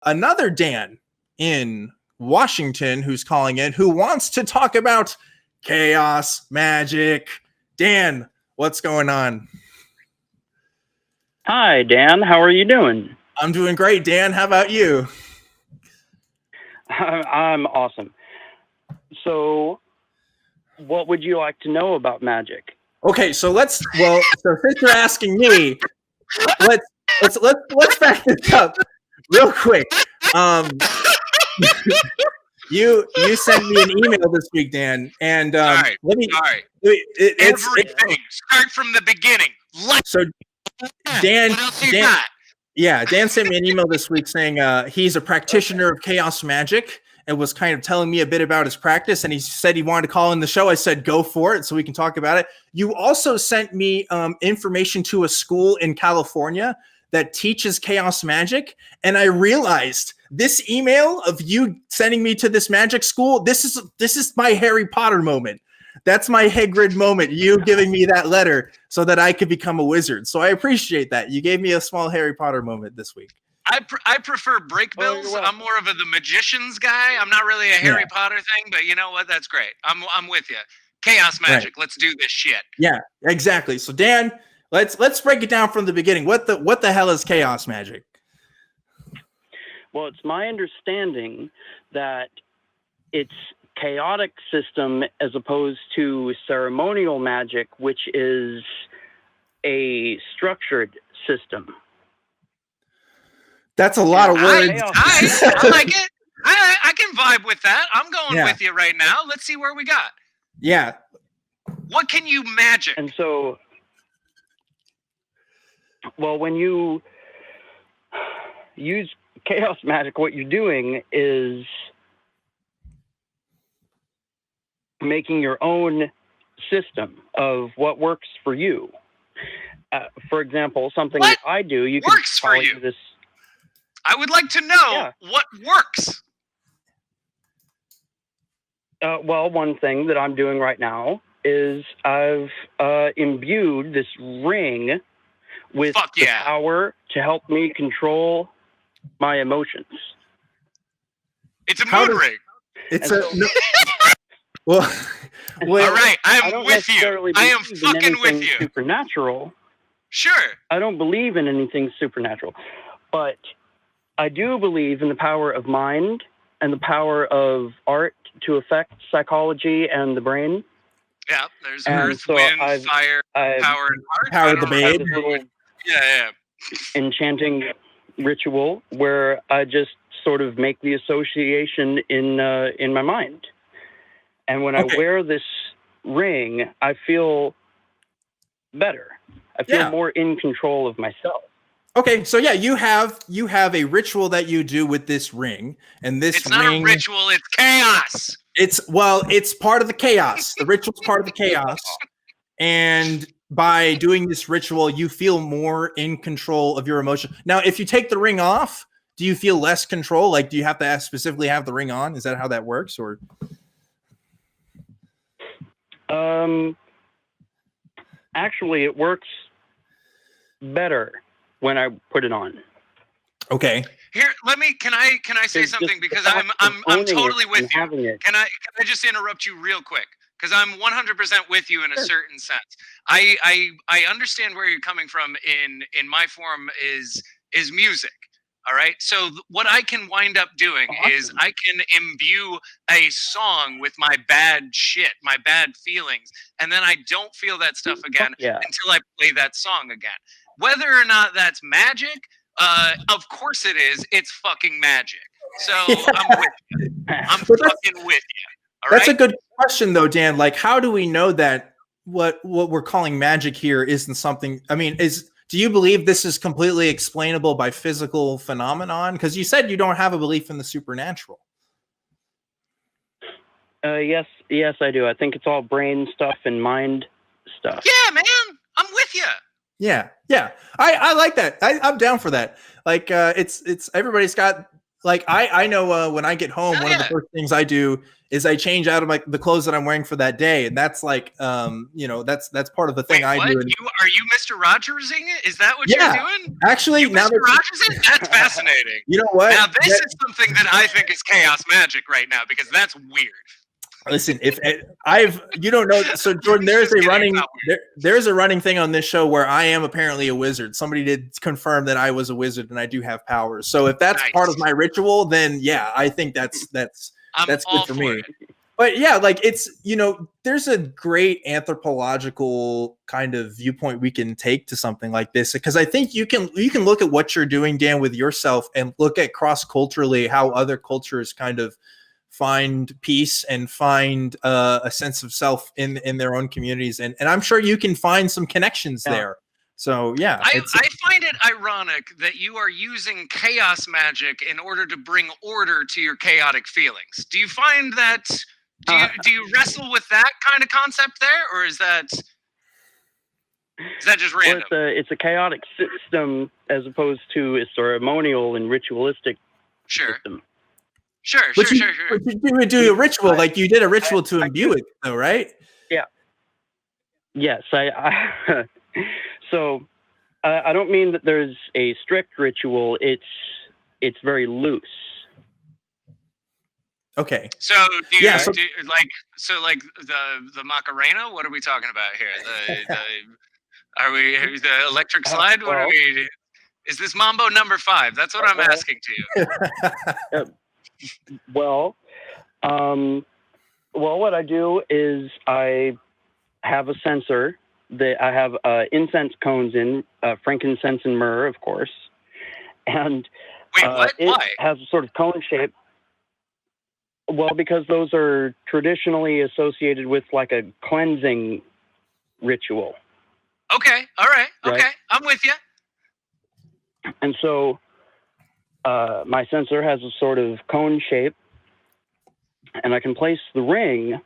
another Dan in Washington who's calling in, who wants to talk about chaos magic. Dan, what's going on? Hi, Dan. How are you doing? I'm doing great, Dan. How about you? I'm awesome. So, what would you like to know about magic? Okay, so since you're asking me, let's back this up real quick. You sent me an email this week, Dan, and Sorry. Everything. Start from the beginning. Dan, what else you got? Yeah, Dan sent me an email this week saying he's a practitioner of chaos magic and was kind of telling me a bit about his practice, and he said he wanted to call in the show. I said, go for it so we can talk about it. You also sent me information to a school in California that teaches chaos magic, and I realized this email of you sending me to this magic school, this is my Harry Potter moment. That's my Hagrid moment, you giving me that letter so that I could become a wizard. So I appreciate that. You gave me a small Harry Potter moment this week. I prefer break bills. I'm more of the magician's guy. I'm not really a Harry Potter thing, but you know what? That's great. I'm with you. Chaos magic. Right. Let's do this shit. Yeah, exactly. So Dan, let's break it down from the beginning. What the hell is chaos magic? Well, it's my understanding that it's chaotic system as opposed to ceremonial magic, which is a structured system. That's a lot of words. I like it. I can vibe with that. I'm going with you right now. Let's see where we got. Yeah. What can you magic? And so, well, when you use chaos magic, what you're doing is making your own system of what works for you. For example, something that I do, you can works for you. This. I would like to know what works. Well, one thing that I'm doing right now is I've imbued this ring with the power to help me control my emotions. It's a mood ring. It's Well, all right, I'm with you. I am fucking with you. Supernatural. Sure. I don't believe in anything supernatural, but I do believe in the power of mind and the power of art to affect psychology and the brain. Yeah, there's earth, wind, fire, power, and art. Power of the babe. Yeah. Enchanting ritual where I just sort of make the association in my mind. And when I wear this ring, I feel better. I feel more in control of myself. Okay, so you have a ritual that you do with this ring, and this ring. It's not a ritual; it's chaos. It's part of the chaos. The ritual's part of the chaos, and by doing this ritual, you feel more in control of your emotion. Now, if you take the ring off, do you feel less control? Like, do you have to specifically have the ring on? Is that how that works, or? Actually, it works better when I put it on. Okay. Here, can I say something, because I'm totally with you. Can I just interrupt you real quick? Because I'm 100% with you in a certain sense. I understand where you're coming from in my form is music. All right. So what I can wind up doing is I can imbue a song with my bad shit, my bad feelings, and then I don't feel that stuff again until I play that song again. Whether or not that's magic, of course it is. It's fucking magic. So I'm with you. I'm fucking with you. That's a good question, though, Dan. Like, how do we know that what we're calling magic here isn't something? I mean, do you believe this is completely explainable by physical phenomenon? Because you said you don't have a belief in the supernatural. Yes, I do. I think it's all brain stuff and mind stuff. Yeah, man, I'm with you. Yeah. I like that. I'm down for that. Like, it's everybody's got like I know when I get home, one of the first things I do is I change out of the clothes that I'm wearing for that day, and that's like that's part of the thing I do. Are you Mr. Rogersing it? Is that what you're doing? Actually, now Mr. Rogersing? That's fascinating. You know what? Now this is something that I think is chaos magic right now, because that's weird. Listen, if you don't know, so Jordan, there's a running thing on this show where I am apparently a wizard. Somebody did confirm that I was a wizard and I do have powers. So if that's part of my ritual, then yeah, I think that's good for me. But yeah, like it's, there's a great anthropological kind of viewpoint we can take to something like this, because I think you can look at what you're doing, Dan, with yourself, and look at cross-culturally how other cultures kind of find peace and find a sense of self in their own communities, and I'm sure you can find some connections there. So yeah, I find it ironic that you are using chaos magic in order to bring order to your chaotic feelings. Do you find that? Do you wrestle with that kind of concept there, or is that just random? Well, it's a chaotic system as opposed to a ceremonial and ritualistic system. Sure. But you would do a ritual, like you did a ritual to imbue it, though, right? Yeah. Yes, So I don't mean that there's a strict ritual. It's very loose. Okay. So like the Macarena? What are we talking about here? Are we the electric slide? What are we? Is this Mambo number 5? That's what I'm asking to you. Well, what I do is I have a censer that I have incense cones in, frankincense and myrrh, of course. And what? It Why? has a sort of cone shape. Well, because those are traditionally associated with like a cleansing ritual. Okay. All right. Okay. I'm with you. And so my censer has a sort of cone shape, and I can place the ring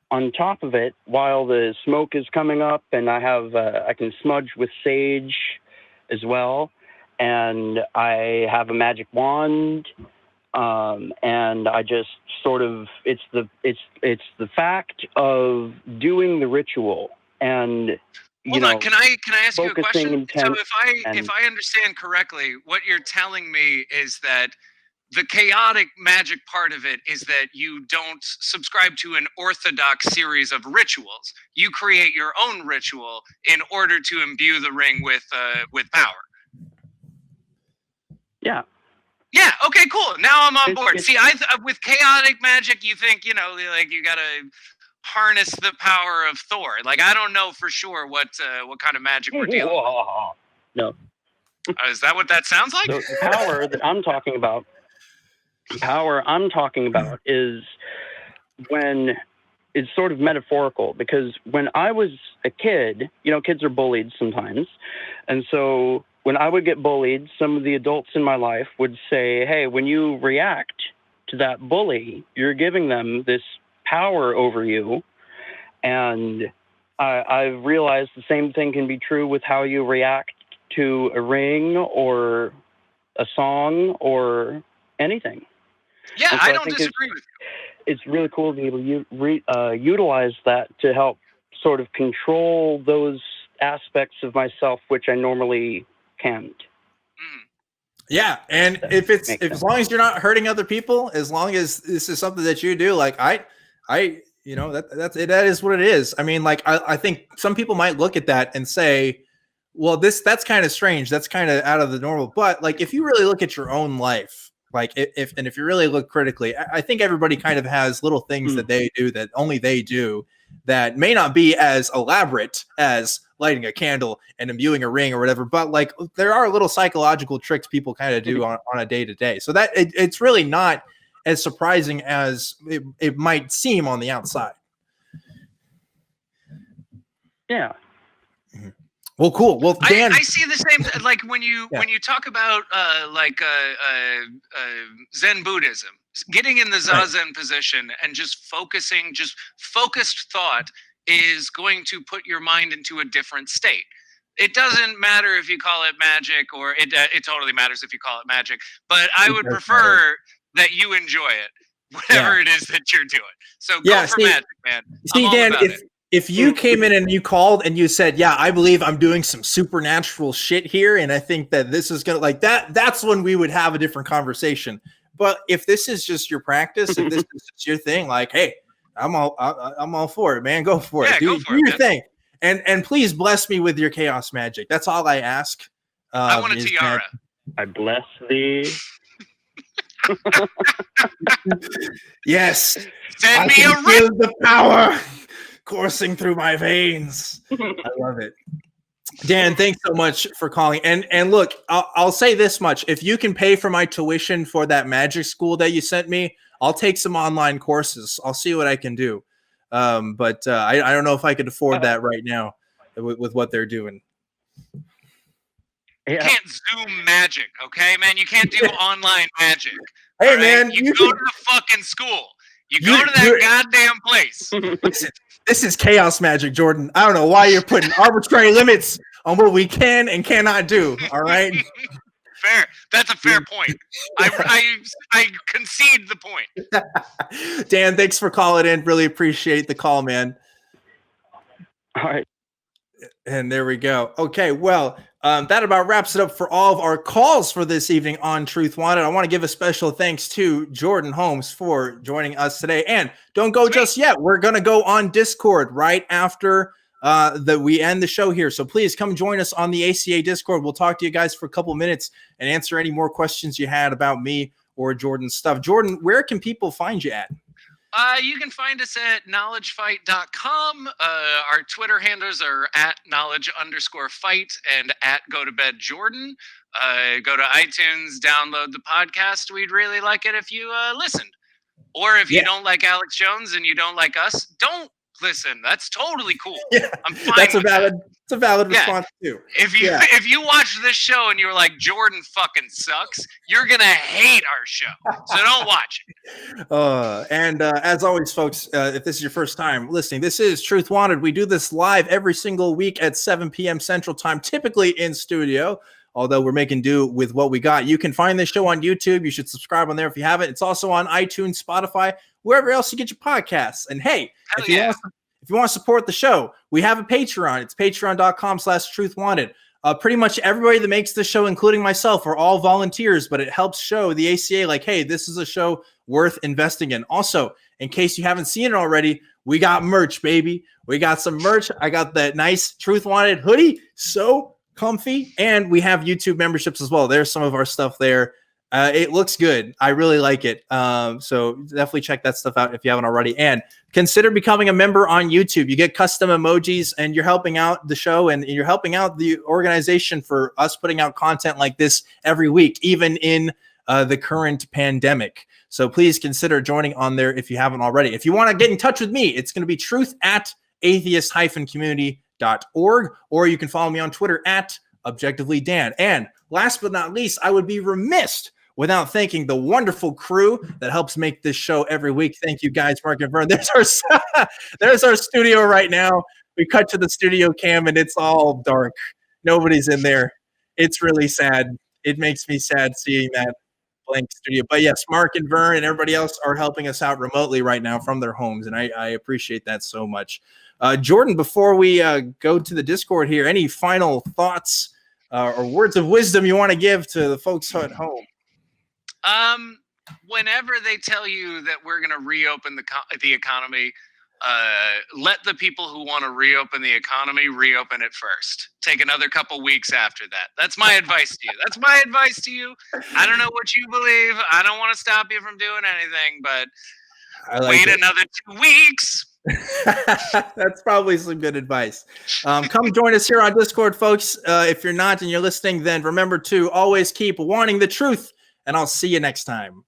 on top of it while the smoke is coming up, and I can smudge with sage as well, and I have a magic wand, and I just sort of it's the fact of doing the ritual. And hold on, can I ask you a question? So if I understand correctly, what you're telling me is that the chaotic magic part of it is that you don't subscribe to an orthodox series of rituals. You create your own ritual in order to imbue the ring with power. Yeah. Yeah. Okay. Cool. Now I'm on board. See, with chaotic magic, you think like you gotta harness the power of Thor. Like, I don't know for sure what kind of magic we're dealing with. No. Is that what that sounds like? The power that I'm talking about. Is when it's sort of metaphorical, because when I was a kid, kids are bullied sometimes. And so when I would get bullied, some of the adults in my life would say, hey, when you react to that bully, you're giving them this power over you. And I've realized the same thing can be true with how you react to a ring or a song or anything. Yeah, I don't disagree with you. It's really cool to be able to utilize that to help sort of control those aspects of myself which I normally can't. Yeah, and as long as you're not hurting other people, as long as this is something that you do, like that is what it is. I mean, like I think some people might look at that and say, well, that's kind of strange. That's kind of out of the normal. But like, if you really look at your own life, like if you really look critically, I think everybody kind of has little things that they do that only they do, that may not be as elaborate as lighting a candle and imbuing a ring or whatever, but like there are little psychological tricks people kind of do on a day to day. So that it's really not as surprising as it might seem on the outside. Yeah. Well, cool. Well, Dan, I see the same. Like when you talk about Zen Buddhism, getting in the Zazen position and just focused thought is going to put your mind into a different state. It doesn't matter if you call it magic, or it totally matters if you call it magic. But I would prefer that you enjoy it, whatever it is that you're doing. So go for magic, man. See, Dan, if you came in and you called and you said, yeah, I believe I'm doing some supernatural shit here, and I think that this is going to that's when we would have a different conversation. But if this is just your practice, if this is just your thing, like, hey, I'm all for it, man. Go for it. Do your thing. And please bless me with your chaos magic. That's all I ask. I want a tiara. I bless thee. Yes. Send me a ring. The power coursing through my veins. I love it. Dan, thanks so much for calling. And look, I'll say this much. If you can pay for my tuition for that magic school that you sent me, I'll take some online courses. I'll see what I can do. But I don't know if I could afford that right now with what they're doing. You can't Zoom magic, okay, man? You can't do online magic. Hey, man. You go to the fucking school. You go to that goddamn place. Listen, this is chaos magic, Jordan. I don't know why you're putting arbitrary limits on what we can and cannot do, all right? Fair. That's a fair point. I concede the point. Dan, thanks for calling in. Really appreciate the call, man. All right. And there we go. Okay, well, that about wraps it up for all of our calls for this evening on Truth Wanted. I want to give a special thanks to Jordan Holmes for joining us today. And don't go just yet. We're going to go on Discord right after we end the show here. So please come join us on the ACA Discord. We'll talk to you guys for a couple minutes and answer any more questions you had about me or Jordan's stuff. Jordan, where can people find you at? You can find us at knowledgefight.com. Our Twitter handles are at knowledge_fight and at GoToBedJordan. Go to iTunes, download the podcast. We'd really like it if you listened. Or if you don't like Alex Jones and you don't like us, don't listen. That's totally cool. Yeah, I'm fine. That's a valid response too. If you watch this show and you're like, Jordan fucking sucks, you're gonna hate our show. So don't watch it. And as always, folks, if this is your first time listening, this is Truth Wanted. We do this live every single week at 7 p.m. Central Time, typically in studio. Although we're making do with what we got. You can find this show on YouTube. You should subscribe on there if you haven't. It's also on iTunes, Spotify, wherever else you get your podcasts. And hey, if you want to support the show, we have a Patreon. It's patreon.com/truthwanted. Pretty much everybody that makes the show, including myself, are all volunteers, but it helps show the ACA like, hey, this is a show worth investing in. Also, in case you haven't seen it already, we got merch, baby. We got some merch. I got that nice Truth Wanted hoodie. So comfy, and we have YouTube memberships as well. There's some of our stuff there. It looks good. I really like it. So definitely check that stuff out if you haven't already. And consider becoming a member on YouTube. You get custom emojis, and you're helping out the show, and you're helping out the organization for us putting out content like this every week, even in the current pandemic. So please consider joining on there if you haven't already. If you want to get in touch with me, it's going to be truth@atheist-community.org, or you can follow me on Twitter at ObjectivelyDan. And last but not least, I would be remiss without thanking the wonderful crew that helps make this show every week. Thank you guys, Mark and Vern. There's our studio right now. We cut to the studio cam and it's all dark. Nobody's in there. It's really sad. It makes me sad seeing that blank studio. But yes, Mark and Vern and everybody else are helping us out remotely right now from their homes, and I appreciate that so much. Jordan, before we go to the Discord here, any final thoughts or words of wisdom you want to give to the folks at home? Whenever they tell you that we're going to reopen the economy, let the people who want to reopen the economy reopen it first. Take another couple weeks after that. That's my advice to you. That's my advice to you. I don't know what you believe. I don't want to stop you from doing anything, but wait another 2 weeks. That's probably some good advice. Come join us here on Discord, folks. If you're not and you're listening, then remember to always keep wanting the truth, and I'll see you next time.